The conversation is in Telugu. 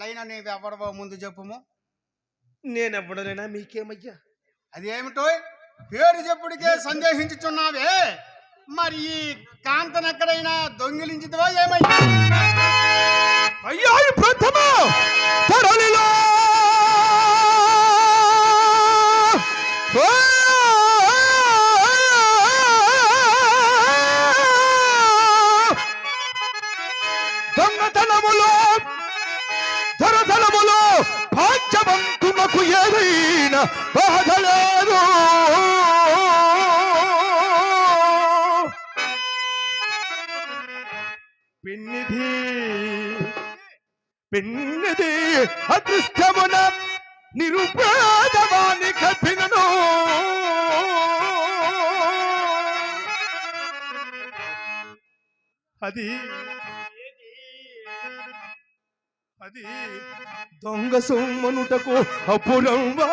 అట్లయినా నీవెవడవో ముందు చెప్పుము. నేనెవ్వడలేనా మీకేమయ్యా? అదేమిటో పేరు చెప్పుడికే సందేహించుచున్నావే. మరి ఈ కాంతనెక్కడైనా దొంగిలించిదివా ఏమయ్యా? అయ్యా ఈ ప్రథమ తరలిలో దొంగతనములో దొరతనములో భాగ్యవంతునకు ఏదైనా బాధ లేదు. పిన్నిది అదృష్టమున నిరుపేదవాని కపినను అది దొంగ సొమ్మనుటకు అపురంవా